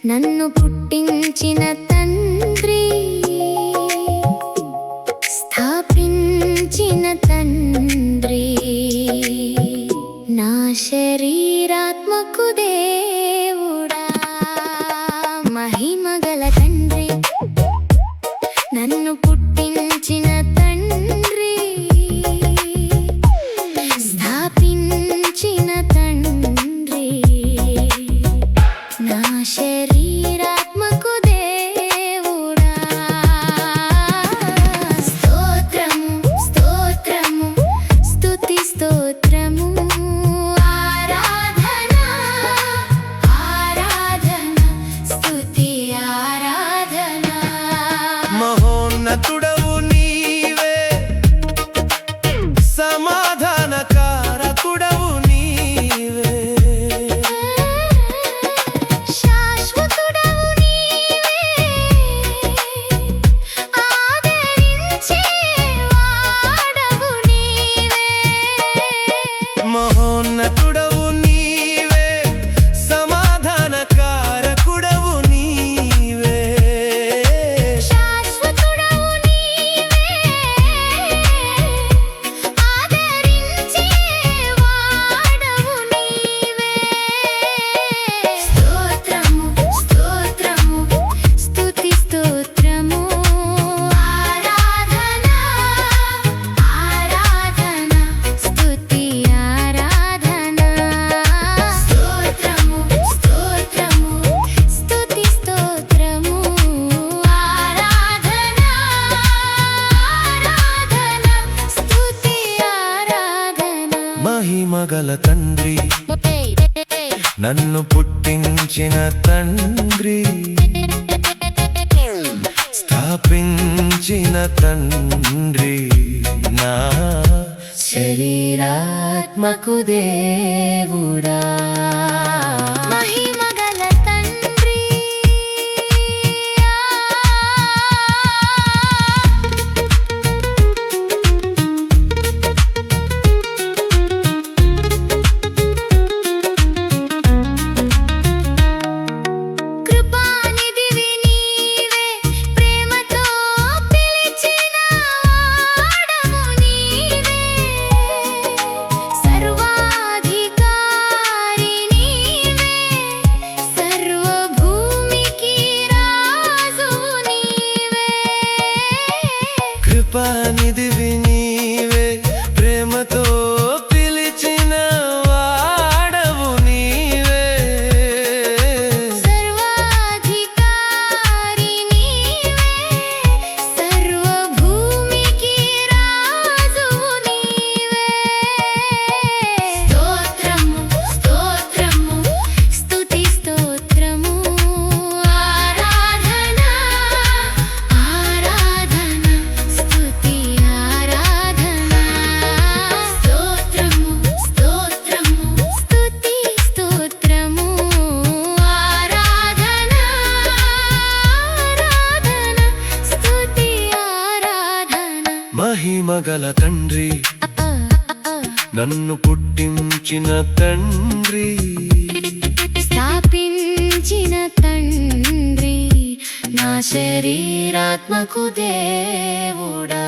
నన్ను పుట్టించిన తండ్రి, స్థాపించిన తండ్రి, నా శరీరాత్మకు దేవుడా, మహిమగల తండ్రి, నన్ను పుట్టించిన తండ్రి, స్థాపించిన తండ్రి, నా శరీరాత్మకు దేవుడా. స్తోత్రము స్తోత్రము స్తుతి స్తోత్రము, ఆరాధన ఆరాధన స్తుతి ఆరాధన. మహోన్నతుడవు నీవే, సమాధానకారకుడవు నీవే, శాశ్వతుడవు నీవే, ఆదరించేవాడవు నీవే. మహోన్నతుడవు నీవే, సమాధానకారకుడవు నీవే, శాశ్వతుడవు నీవే, ఆదరించేవాడవు నీవే. స్తోత్రము స్తోత్రము స్తుతి స్తోత్రము, ఆరాధన ఆరాధన స్తుతి ఆరాధన. స్తోత్రము స్తోత్రము స్తుతి స్తోత్రము, ఆరాధన ఆరాధన స్తుతి ఆరాధన. మహిమగల తండ్రి, నన్ను పుట్టించిన తండ్రి, స్థాపించిన తండ్రి, నా శరీరాత్మకు దేవుడా. మహిమగల తండ్రి, కృపానిధివి నీవే, ప్రేమతో పిలిచిన వాడవు నీవే, సర్వాధికారి నీవే, సర్వభూమికి రాజువు నీవే. కృపానిధివి నీవే, ప్రేమతో పిలిచిన వాడవు నీవే, సర్వాధికారి నీవే, సర్వభూమికి రాజువు నీవే. స్తోత్రము స్తోత్రము స్తుతి స్తోత్రము, ఆరాధన ఆరాధన స్తుతి ఆరాధన. స్తోత్రము స్తోత్రము స్తుతి స్తోత్రము, ఆరాధన ఆరాధన స్తుతి ఆరాధన. మహిమగల తండ్రి, నన్ను పుట్టించిన తండ్రి, స్థాపించిన తండ్రి, నా శరీరాత్మకు దేవుడా.